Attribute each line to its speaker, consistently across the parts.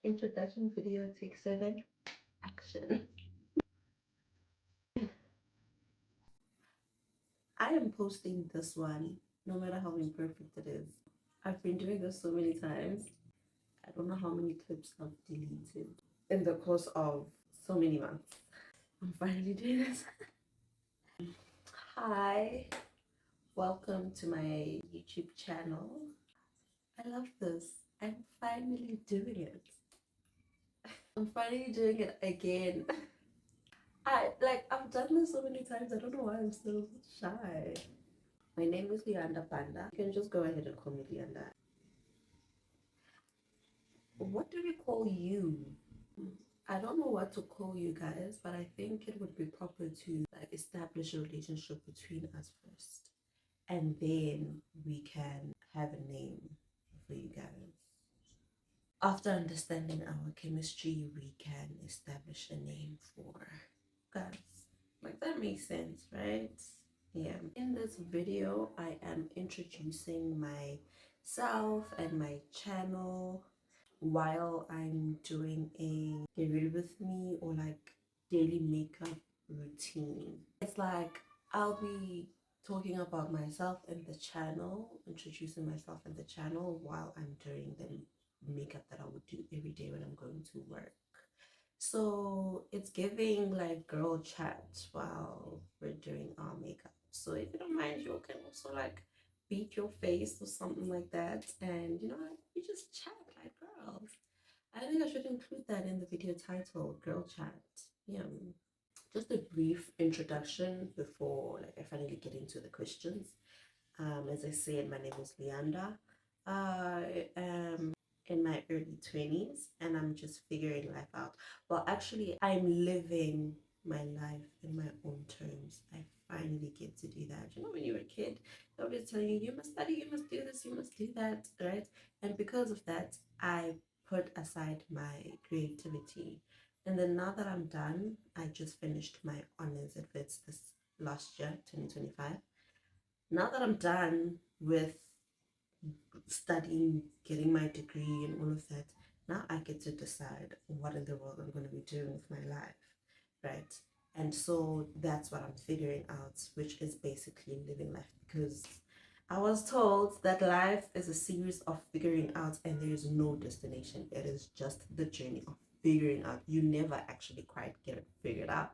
Speaker 1: Introduction video take 7. Action. I am posting this one no matter how imperfect it is. I've been doing this so many times. I don't know how many clips I've deleted in the course of so many months. I'm finally doing this. Hi, welcome to my YouTube channel. I love this. I'm finally doing it. I'm finally doing it again. I've done this so many times. I don't know why I'm still shy. My name is Leanda Panda. You can just go ahead and call me Leanda. What do we call you? I don't know what to call you guys, but I think it would be proper to establish a relationship between us first, and then we can have a name for you guys. After understanding our chemistry, we can establish a name for guys. Like, that makes sense, right? Yeah. In this video, I am introducing myself and my channel while I'm doing a get ready with me or like daily makeup routine. It's like I'll be talking about myself and the channel, introducing myself and the channel while I'm doing the makeup that I would do every day when I'm going to work. So it's giving like girl chat while we're doing our makeup. So if you don't mind, you can also like beat your face or something like that, and we just chat like girls. I think I should include that in the video title, girl chat. Yeah. Just a brief introduction before like I finally get into the questions. As I said, my name is Leanda. I am in my early 20s and I'm just figuring life out. Well, actually, I'm living my life in my own terms. I finally get to do that. When you're a kid, they're always telling you, you must study, you must do this, you must do that, right? And because of that, I put aside my creativity. And then now that I'm done, I just finished my honors at Wits this last year, 2025. Now that I'm done with studying, getting my degree and all of that, now I get to decide what in the world I'm going to be doing with my life, right? And so that's what I'm figuring out, which is basically living life, because I was told that life is a series of figuring out and there is no destination. It is just the journey of figuring out. You never actually quite get it figured out.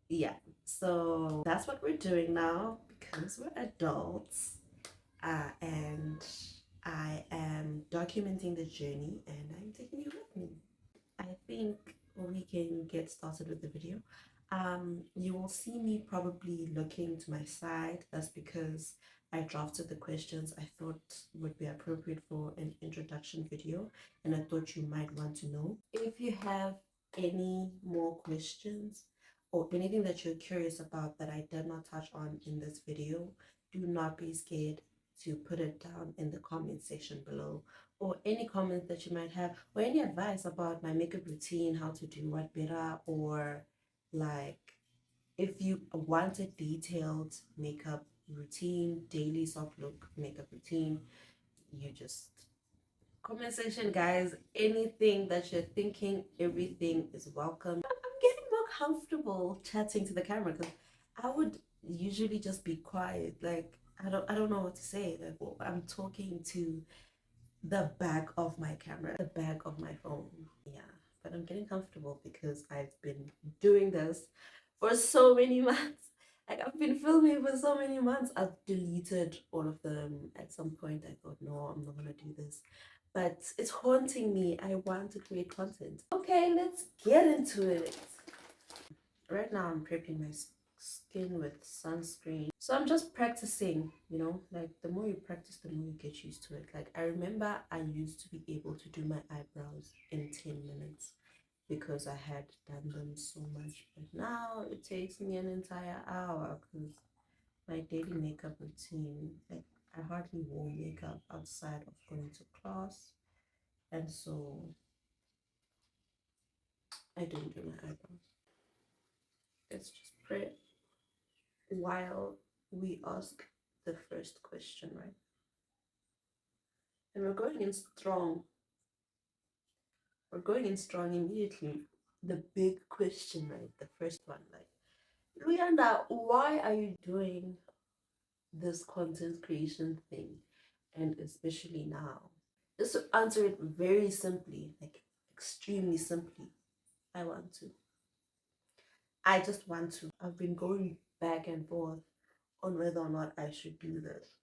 Speaker 1: Yeah, so that's what we're doing now because we're adults, and I am documenting the journey and I'm taking you with me. I think we can get started with the video. You will see me probably looking to my side. That's because I drafted the questions I thought would be appropriate for an introduction video, and I thought you might want to know. If you have any more questions or anything that you're curious about that I did not touch on in this video, do not be scared to put it down in the comment section below, or any comments that you might have, or any advice about my makeup routine, how to do what better, or like if you want a detailed makeup routine, daily soft look makeup routine, you just comment section, guys. Anything that you're thinking, everything is welcome. I'm getting more comfortable chatting to the camera because I would usually just be quiet, like I don't know what to say, like, well, I'm talking to the back of my camera, the back of my phone. Yeah, but I'm getting comfortable because I've been doing this for so many months. Like, I've been filming for so many months. I've deleted all of them. At some point I thought, no, I'm not gonna do this, but it's haunting me. I want to create content. Okay, let's get into it. Right now I'm prepping my skin with sunscreen, so I'm just practicing, like the more you practice the more you get used to it. Like, I remember I used to be able to do my eyebrows in 10 minutes because I had done them so much, but now it takes me an entire hour because my daily makeup routine, like, I hardly wore makeup outside of going to class, and so I didn't do my eyebrows. It's just prep while we ask the first question, right? And we're going in strong. We're going in strong immediately. The big question, right? The first one, like, Luyanda, why are you doing this content creation thing? And especially now. Just to answer it very simply, like extremely simply, I want to. I just want to. I've been going back and forth on whether or not I should do this.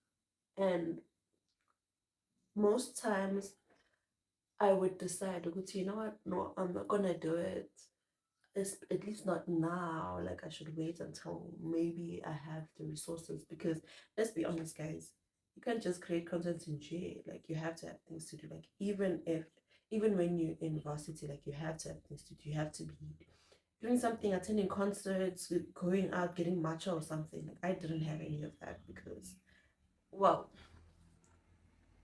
Speaker 1: And most times I would decide, you know what? No, I'm not gonna do it. It's, at least not now. Like I should wait until maybe I have the resources. Because let's be honest, guys, you can't just create content in jail. Like you have to have things to do. Like even when you're in varsity, like you have to have things to do. You have to be doing something, attending concerts, going out, getting matcha or something. Like I didn't have any of that because, well,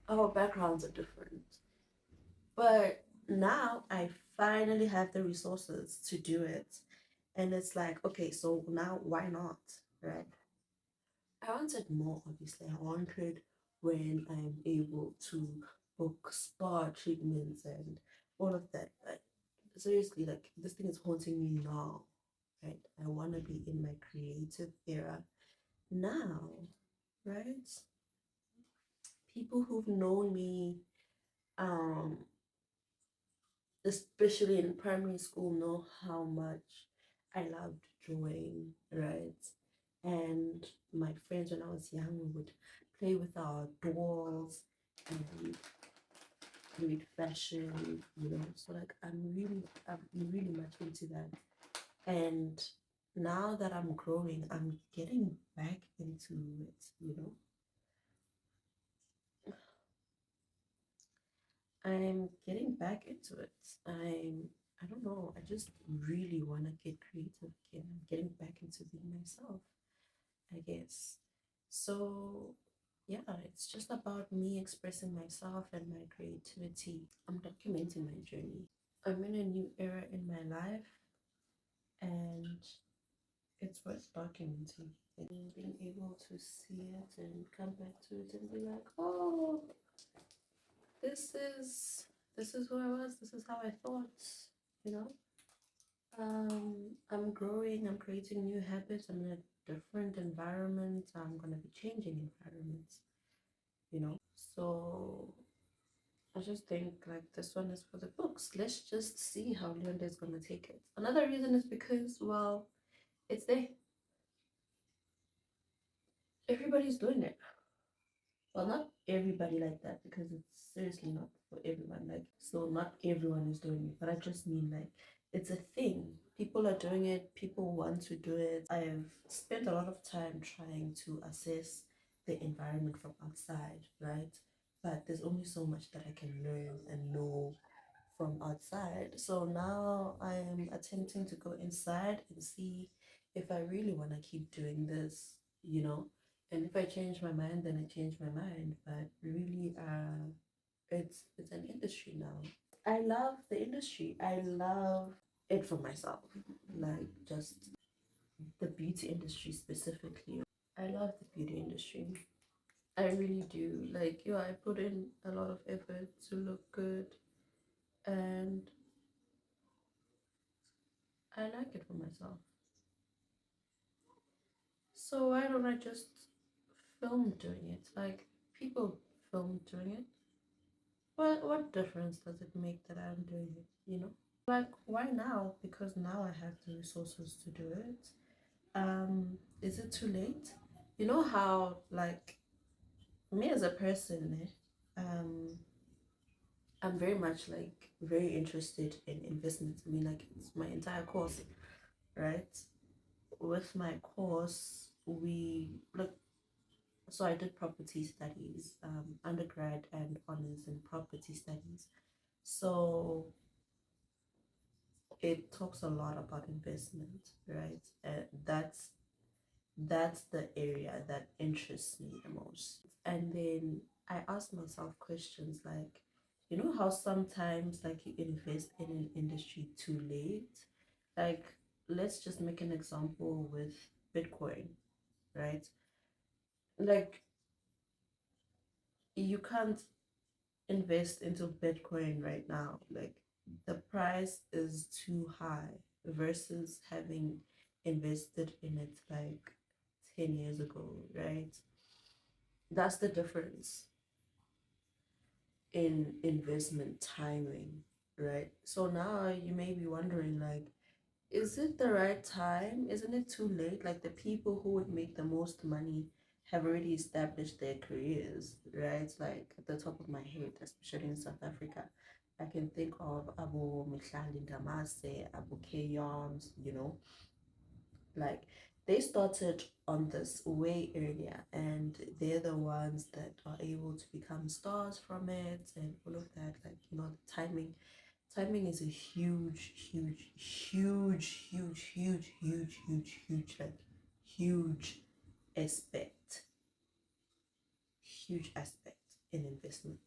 Speaker 1: our backgrounds are different. But now I finally have the resources to do it. And it's like, okay, so now why not? Right? I wanted more, obviously. I wanted when I'm able to book spa treatments and all of that. But seriously, like this thing is haunting me now. Right? I want to be in my creative era now, right? People who've known me, um, especially in primary school, know how much I loved drawing, right? And my friends when I was young would play with our dolls and read fashion, you know. So like I'm really much into that. And now that I'm growing, I'm getting back into it, you know. I'm getting back into it. I don't know, I just really want to get creative again. I'm getting back into being myself, I guess. So yeah, it's just about me expressing myself and my creativity. I'm documenting my journey. I'm in a new era in my life and it's worth documenting. And being able to see it and come back to it and be like, oh, this is this is who I was, this is how I thought, you know. I'm growing, I'm creating new habits, I'm in a different environment, I'm gonna be changing environments, you know. So I just think like this one is for the books. Let's just see how Leonda is gonna take it. Another reason is because, well, it's there. Everybody's doing it. Well, not everybody like that because it's seriously not for everyone. Like, so not everyone is doing it, but I just mean like it's a thing. People are doing it, people want to do it. I've spent a lot of time trying to assess the environment from outside, right? But there's only so much that I can learn and know from outside. So now I am attempting to go inside and see if I really want to keep doing this, you know. And if I change my mind, then I change my mind. But really, it's an industry now. I love the industry. I love it for myself, like just the beauty industry specifically. I love the beauty industry. I really do. Like, yeah, I put in a lot of effort to look good, and I like it for myself. So why don't I just film doing it? Like people film doing it. What difference does it make that I'm doing it, you know? Like why now? Because now I have the resources to do it. Is it too late? You know how like me as a person, I'm very much like very interested in investment. I mean like it's my entire course, right? With my course, we look. So I did property studies, undergrad and honors in property studies. So it talks a lot about investment, right? That's the area that interests me the most. And then I ask myself questions like, you know how sometimes like you invest in an industry too late? Like let's just make an example with Bitcoin, right? Like, you can't invest into Bitcoin right now. Like, the price is too high versus having invested in it like 10 years ago, right? That's the difference in investment timing, right? So now you may be wondering, like, is it the right time? Isn't it too late? Like, the people who would make the most money have already established their careers, right? Like, at the top of my head, especially in South Africa, I can think of Abu Mihlali Damase, Abu Kayons, like, they started on this way earlier, and they're the ones that are able to become stars from it and all of that. Like, the timing is a huge, huge, huge, huge, huge, huge, huge, huge, like, huge aspect, huge aspect in investment,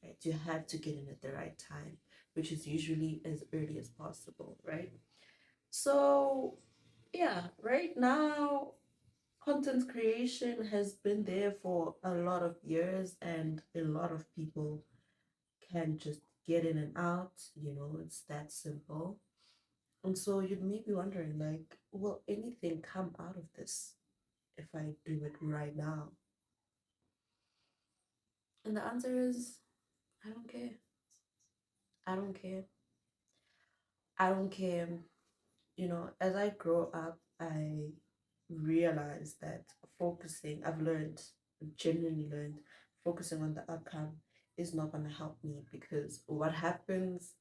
Speaker 1: right? You have to get in at the right time, which is usually as early as possible, right? So yeah, right now content creation has been there for a lot of years, and a lot of people can just get in and out. It's that simple. And so you may be wondering, like, will anything come out of this if I do it right now? And the answer is, I don't care. I don't care. I don't care. As I grow up, I realized that I've learned, genuinely learned, focusing on the outcome is not going to help me, because what happens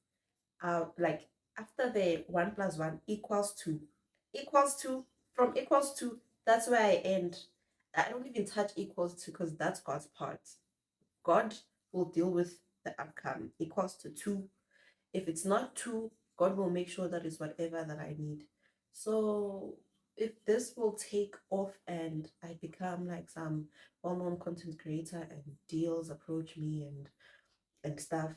Speaker 1: out, like, after the 1 plus 1 equals two, from equals two, that's where I end. I don't even touch equals two, because that's God's part. God will deal with the outcome. Equals to two. If it's not two, God will make sure that it's whatever that I need. So if this will take off and I become like some well-known content creator and deals approach me and stuff,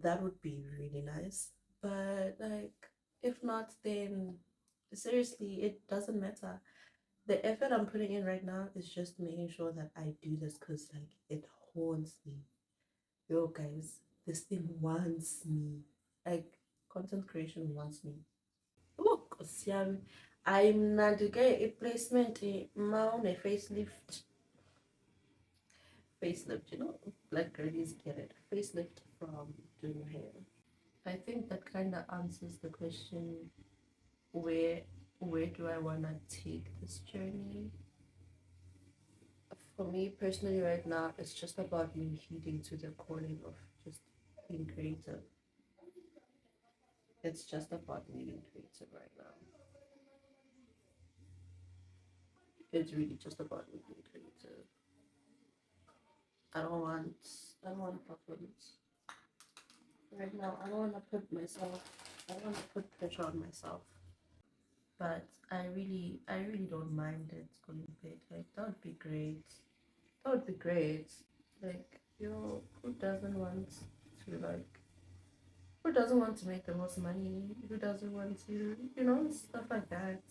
Speaker 1: that would be really nice. But, like, if not, then seriously, it doesn't matter. The effort I'm putting in right now is just making sure that I do this, because, like, it haunts me. Yo, guys, this thing wants me. Like, content creation wants me. Oh, Nkosi yami. Ayimnandi-ke i-placement mawune facelift, black girlies get it. Facelift from doing your hair. I think that kind of answers the question, where where do I want to take this journey? For me personally, right now, it's just about me heeding to the calling of just being creative. It's just about me being creative right now. It's really just about me being creative. I don't want I don't want problems. Right now, I don't want to put pressure on myself. But I really don't mind it going big. Like, that would be great. That would be great. Like, who doesn't want to, like, who doesn't want to make the most money? Who doesn't want to, stuff like that.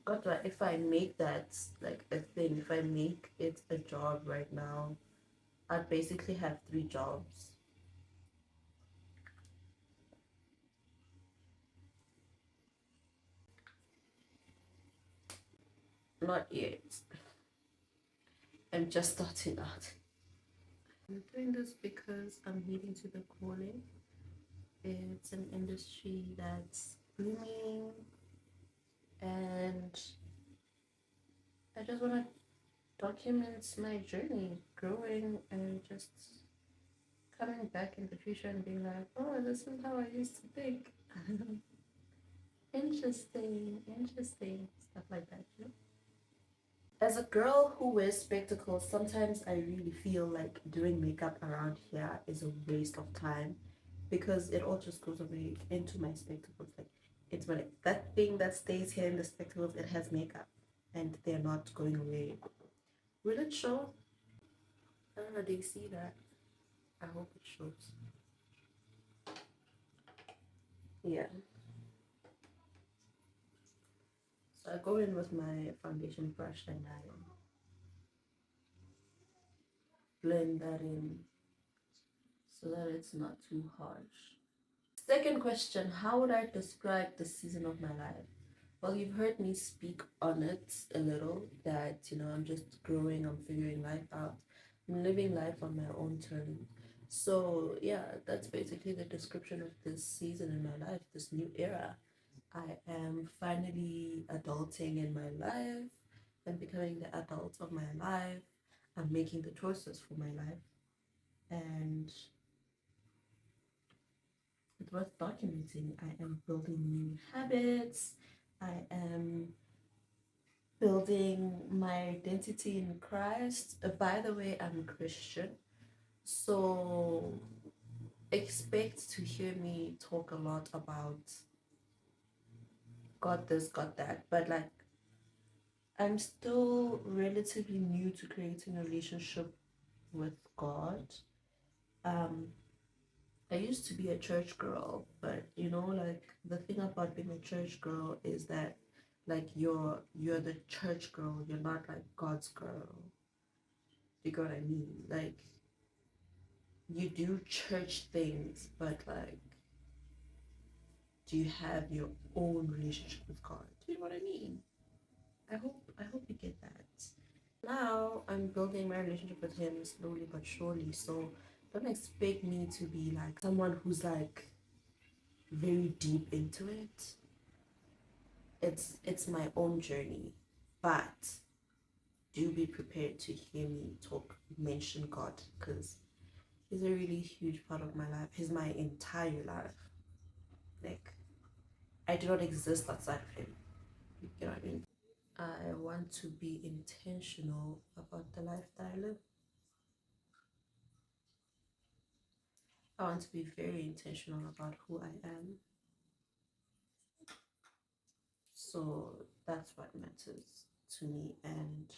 Speaker 1: But, like, if I make that like a thing, if I make it a job right now, I'd basically have 3 jobs. Not yet. I'm just starting out. I'm doing this because I'm heeding to the calling. It's an industry that's booming, and I just want to document my journey growing, and just coming back in the future and being like, oh, this is how I used to think. Interesting, interesting, stuff like that. As a girl who wears spectacles, sometimes I really feel like doing makeup around here is a waste of time, because it all just goes away into my spectacles. Like, it's when that thing that stays here in the spectacles, it has makeup, and they're not going away. Will it show? I don't know. Do you see that? I hope it shows. Yeah. So I go in with my foundation brush and I blend that in so that it's not too harsh. Second question, how would I describe the season of my life? Well, you've heard me speak on it a little that, I'm just growing, I'm figuring life out, I'm living life on my own terms. So, yeah, that's basically the description of this season in my life, this new era. I am finally adulting in my life. I'm becoming the adult of my life. I'm making the choices for my life. And it's worth documenting. I am building new habits. I am building my identity in Christ. By the way, I'm a Christian. So expect to hear me talk a lot about God this, God that. But like, I'm still relatively new to creating a relationship with God. Um, I used to be a church girl, but like the thing about being a church girl is that like you're the church girl, you're not like God's girl. You get what I mean? Like you do church things, but like do you have your own relationship with God? Do you know what I mean? I hope you get that. Now I'm building my relationship with him slowly but surely. So don't expect me to be like someone who's like very deep into it. It's my own journey, but do be prepared to hear me talk mention God because he's a really huge part of my life. He's my entire life. Like I do not exist outside of him. You know what I mean? I want to be intentional about the life that I live. I want to be very intentional about who I am. So that's what matters to me, and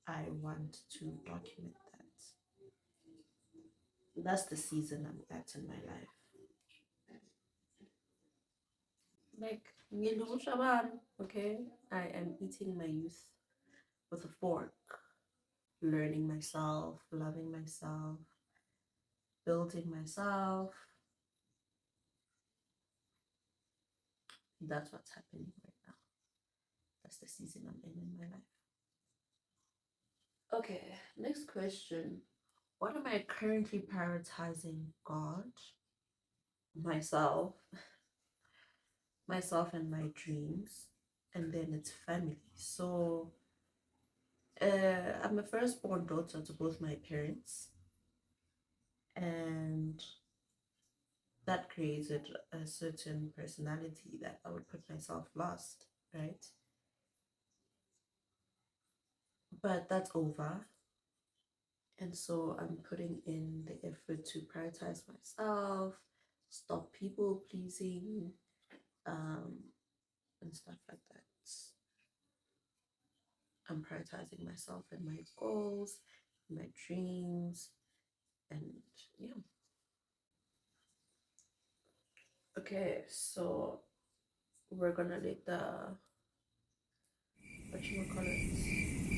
Speaker 1: I want to document that. That's the season I'm at in my life. Like, okay? I am eating my youth with a fork, learning myself, loving myself, building myself. That's what's happening right now. That's the season I'm in my life. Okay, next question. What am I currently prioritizing? God, myself, and my dreams, and then it's family. So, I'm a firstborn daughter to both my parents, and that created a certain personality that I would put myself last, right? But that's over. And so I'm putting in the effort to prioritize myself, stop people pleasing, um, and stuff like that. I'm prioritizing myself and my goals, my dreams, and yeah. Okay, so we're gonna let what you call it,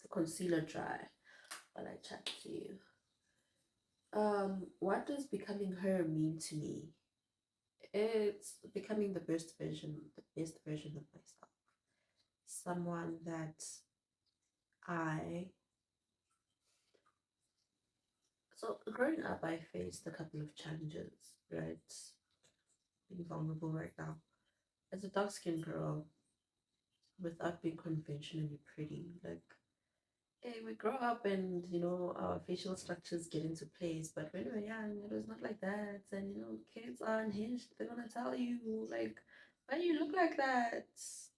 Speaker 1: the concealer dry while I chat to you. What does becoming her mean to me? It's becoming the best version of myself. Someone that I so growing up I faced a couple of challenges, right? Being vulnerable right now. As a dark skinned girl, without being conventionally pretty, like hey, we grow up and our facial structures get into place, but when we're young it was not like that. And kids are unhinged, they're gonna tell you like, why do you look like that?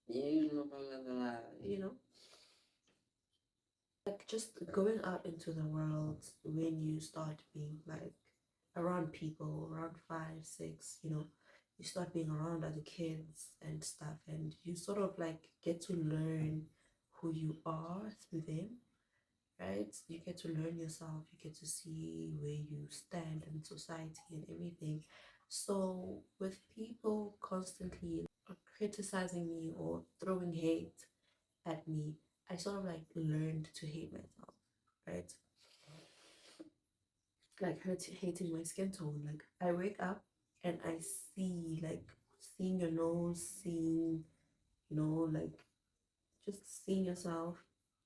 Speaker 1: You know like just going out into the world when you start being like around people around 5 6, you start being around other kids and stuff, and you sort of like get to learn who you are through them, right? You get to learn yourself, you get to see where you stand in society and everything. So with people constantly criticizing me or throwing hate at me, I sort of like learned to hate myself, right? Like hating my skin tone. Like I wake up and I see like seeing your nose, seeing, like just seeing yourself,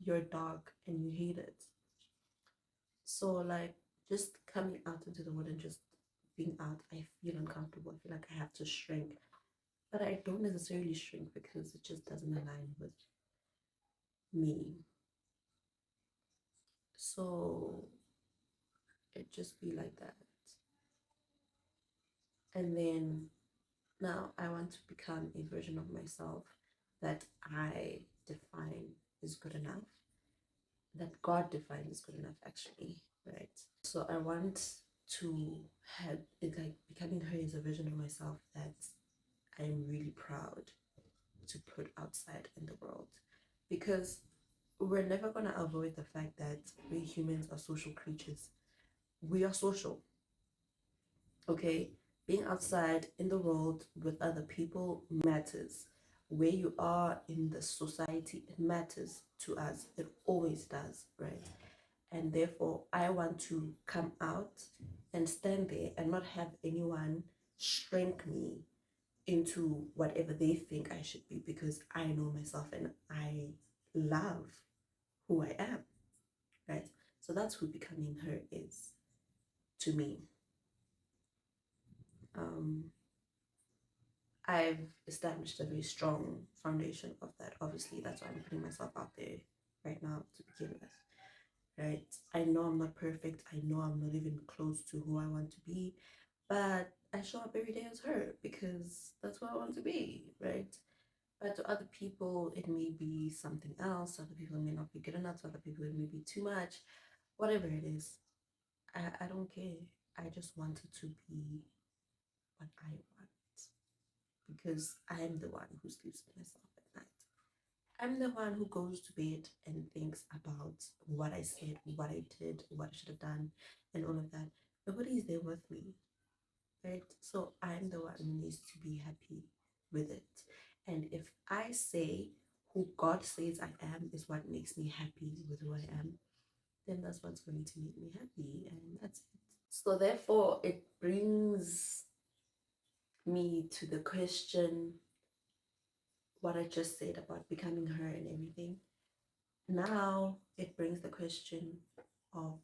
Speaker 1: you're dark and you hate it. So like just coming out into the world and just being out, I feel uncomfortable. I feel like I have to shrink. But I don't necessarily shrink because it just doesn't align with me. So it just be like that. And then now I want to become a version of myself that I define is good enough, that God defines is good enough, actually, right? So I want to have it like becoming her is a version of myself that I'm really proud to put outside in the world, because we're never going to avoid the fact that we humans are social creatures. We are social, okay? Being outside in the world with other people matters. Where you are in the society, it matters to us. It always does, right? And therefore, I want to come out and stand there and not have anyone shrink me into whatever they think I should be, because I know myself and I love who I am, right? So that's who becoming her is to me. Um, I've established a very strong foundation of that. Obviously, that's why I'm putting myself out there right now to begin with, right? I know I'm not perfect. I know I'm not even close to who I want to be, but I show up every day as her because that's what I want to be, right? But to other people, it may be something else. Other people may not be good enough. To other people, it may be too much. Whatever it is, I don't care. I just wanted to be what I want because I'm the one who sleeps with myself at night. I'm the one who goes to bed and thinks about what I said, what I did, what I should have done, and all of that. Nobody's there with me, right? So I'm the one who needs to be happy with it. And if I say who God says I am is what makes me happy with who I am, then that's what's going to make me happy, and that's it. So therefore, it brings me to the question what I just said about becoming her and everything. Now it brings the question of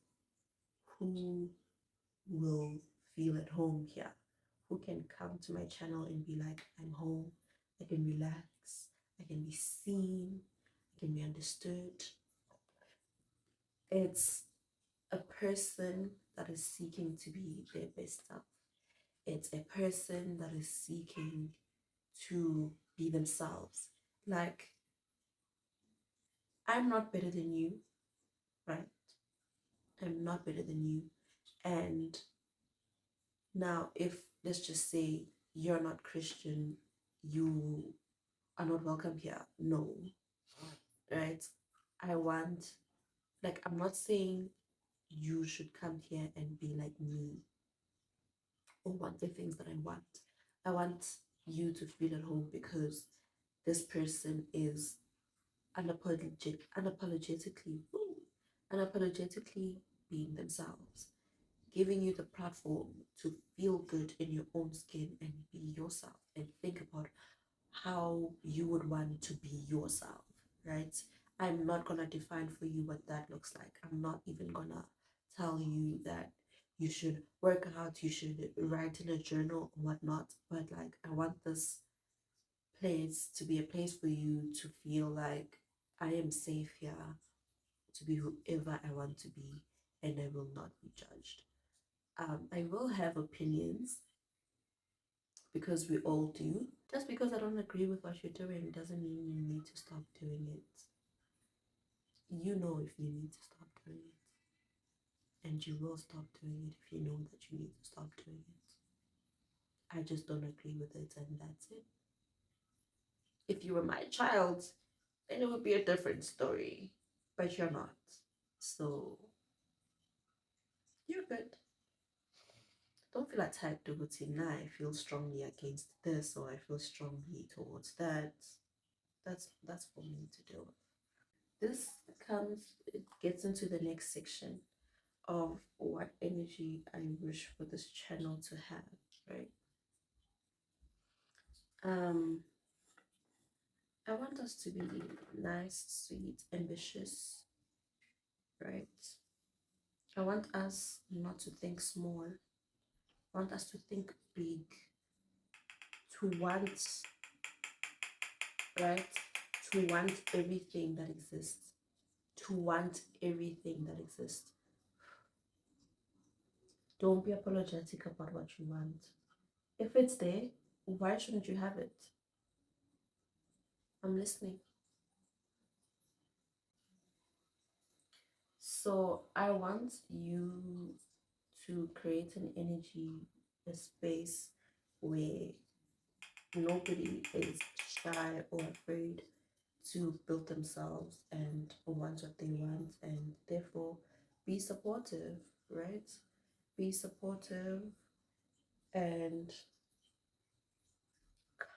Speaker 1: who will feel at home here, who can come to my channel and be like, I'm home, I can relax, I can be seen, I can be understood. It's a person that is seeking to be their best self. It's a person that is seeking to be themselves. Like, I'm not better than you, right? I'm not better than you. And now, if let's just say you're not Christian, you are not welcome here. No, right? I want, like, I'm not saying you should come here and be like me or want the things that I want. I want you to feel at home because this person is unapologetically being themselves, giving you the platform to feel good in your own skin and be yourself and think about how you would want to be yourself, right? I'm not gonna define for you what that looks like. I'm not even gonna tell you that you should work out, you should write in a journal or whatnot. But like, I want this place to be a place for you to feel like I am safe here to be whoever I want to be and I will not be judged. I will have opinions because we all do. Just because I don't agree with what you're doing doesn't mean you need to stop doing it. You know if you need to stop doing it, and you will stop doing it if you know that you need to stop doing it. I just don't agree with it, and that's it. If you were my child, then it would be a different story, but you're not. So you're good. Don't feel attacked over now. I feel strongly against this or I feel strongly towards that. That's for me to deal with. It gets into the next section of what energy I wish for this channel to have, right? Um, I want us to be nice, sweet, ambitious, right? I want us not to think small. I want us to think big, to want, right? To want everything that exists, to want everything that exists. Don't be apologetic about what you want. If it's there, why shouldn't you have it? I'm listening. So I want you to create an energy, a space where nobody is shy or afraid to build themselves and want what they want, and therefore be supportive, right? Be supportive and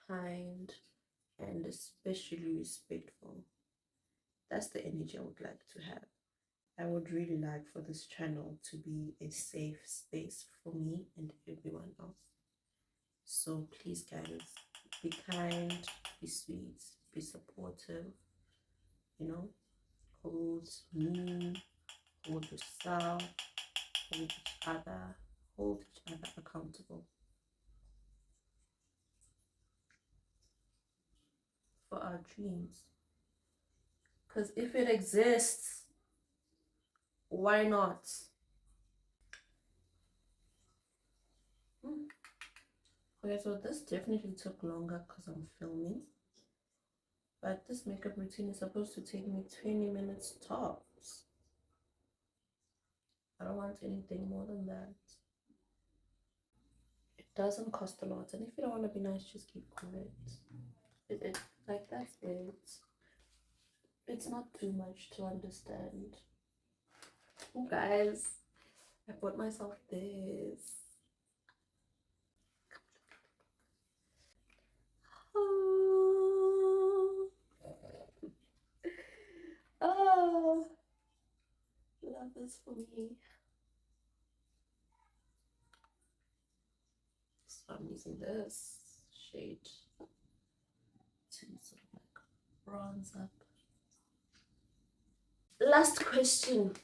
Speaker 1: kind and especially respectful. That's the energy I would like to have. I would really like for this channel to be a safe space for me and everyone else. So please, guys, be kind, be sweet, be supportive, you know, hold me, hold yourself, hold each other accountable for our dreams. Because if it exists, why not? Okay, so this definitely took longer because I'm filming. But this makeup routine is supposed to take me 20 minutes tops. I don't want anything more than that. It doesn't cost a lot. And if you don't want to be nice, just keep quiet. It like that's it. It's not too much to understand. Oh, guys, I bought myself this. Oh, oh, love this for me. So I'm using this shade to sort of like bronze up. Last question.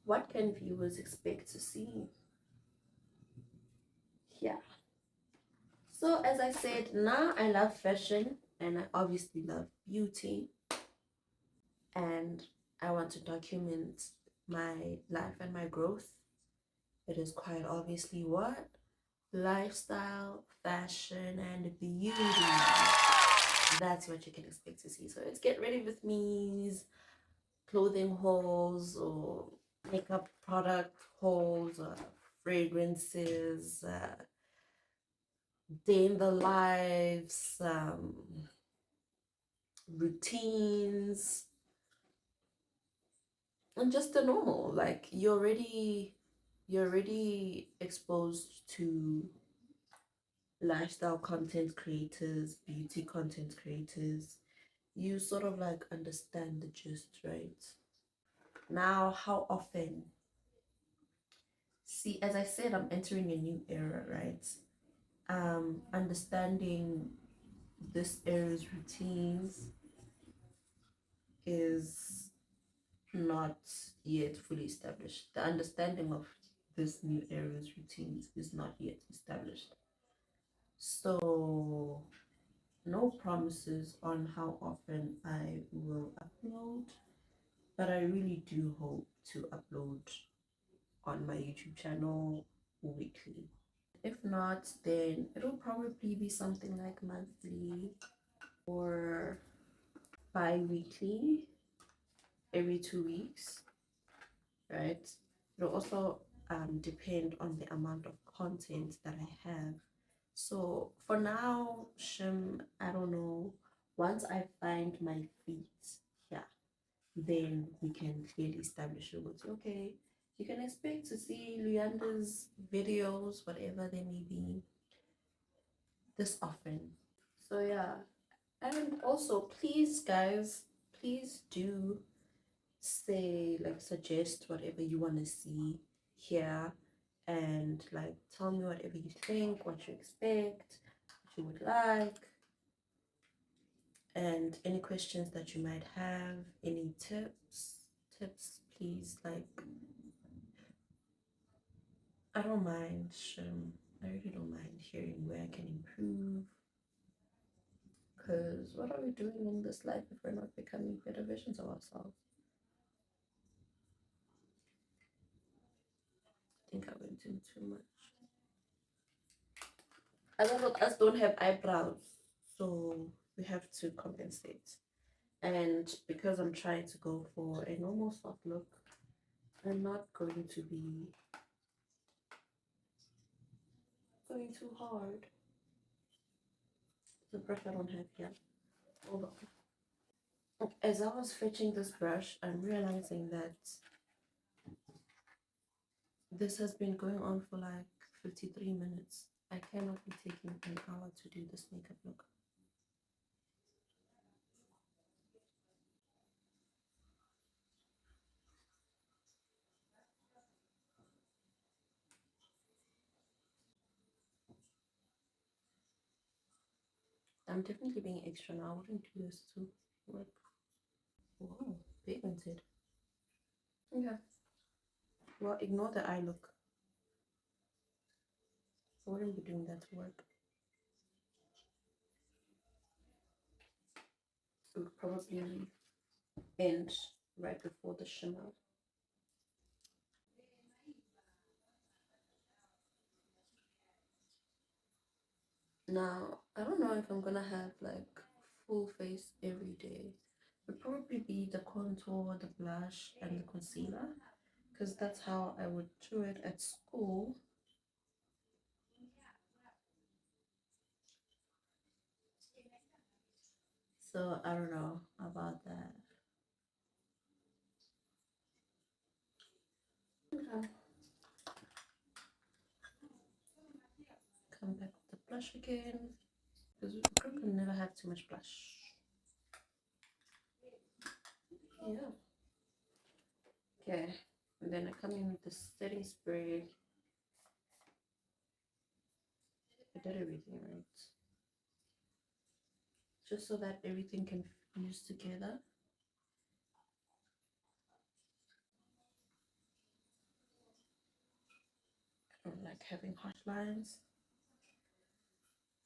Speaker 1: What can viewers expect to see? Yeah. So as I said, now I love fashion and I obviously love beauty. And I want to document my life and my growth. It is quite obviously what? Lifestyle, fashion, and beauty. That's what you can expect to see. So it's get ready with me's, clothing hauls, or makeup product hauls, fragrances, day in the lives, routines, and just the normal. Like you're already exposed to lifestyle content creators, beauty content creators. You sort of like understand the gist, right? Now, how often? See, as I said, I'm entering a new era, right? Understanding this era's routines is not yet fully established. The understanding of this new era's routines is not yet established. So, no promises on how often I will upload, but I really do hope to upload on my YouTube channel weekly. If not, then it'll probably be something like monthly or bi-weekly, every 2 weeks, right? It'll also depend on the amount of content that I have. So for now, Shim, I don't know. Once I find my feet, yeah, then we can clearly establish it. Okay, You can expect to see Luanda's videos, whatever they may be, this often. So yeah, and also please guys, please do say, like, suggest whatever you want to see here, and like tell me whatever you think, what you expect, what you would like, and any questions that you might have, any tips, please. Like, I don't mind. I really don't mind hearing where I can improve. Because what are we doing in this life if we're not becoming better versions of ourselves? I think I went in too much. A lot of us don't have eyebrows, so we have to compensate. And because I'm trying to go for a normal soft look, I'm not going to be going too hard. The brush I don't have here. Hold on. As I was fetching this brush, I'm realizing that this has been going on for like 53 minutes. I cannot be taking an hour to do this makeup look. I'm definitely being extra now. I wouldn't do this to work. Whoa, pigmented. Yeah. Well, ignore the eye look. I wouldn't be doing that to work. It would probably end right before the shimmer. Now, I don't know if I'm gonna have like full face every day. It would probably be the contour, the blush, and the concealer, because that's how I would do it at school. So I don't know about that. Okay. Come back with the blush again, because we can never have too much blush. Yeah. Okay. And then I come in with the setting spray. I did everything right. Just so that everything can fuse together. I don't like having harsh lines.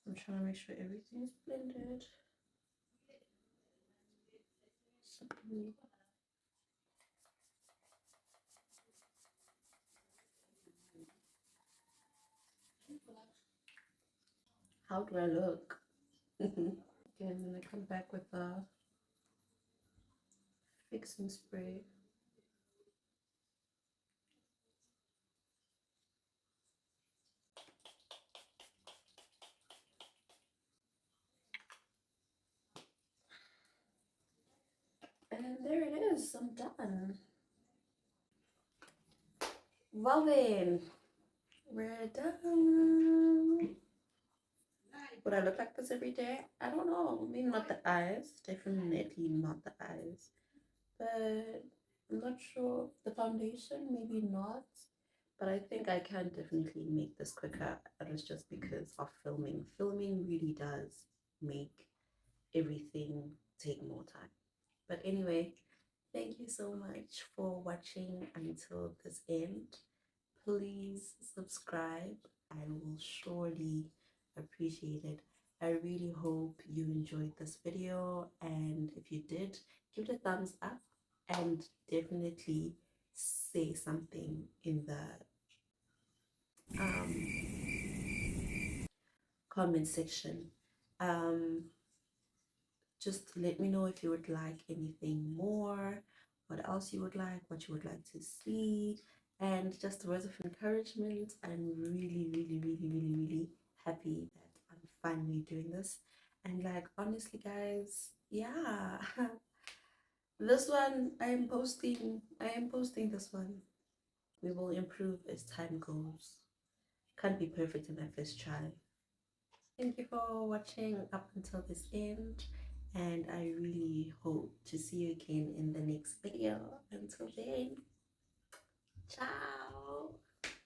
Speaker 1: I'm trying to make sure everything is blended. How do I look? Okay, and then I come back with the fixing spray. And there it is, I'm done. Well then, we're done. Would I look like this every day? I don't know. Maybe not the eyes. Definitely not the eyes. But I'm not sure. The foundation, maybe not. But I think I can definitely make this quicker. And it's just because of filming. Filming really does make everything take more time. But anyway, thank you so much for watching until this end. Please subscribe. I will surely appreciate it. I really hope you enjoyed this video, and if you did, give it a thumbs up and definitely say something in the comment section. Um, just let me know if you would like anything more, what else you would like, what you would like to see, and just words of encouragement. I'm really, really, really, really, really happy that I'm finally doing this. And like, honestly, guys, yeah, this one I am posting this one. We will improve as time goes. Can't be perfect in my first try. Thank you for watching up until this end, and I really hope to see you again in the next video. Until then, ciao.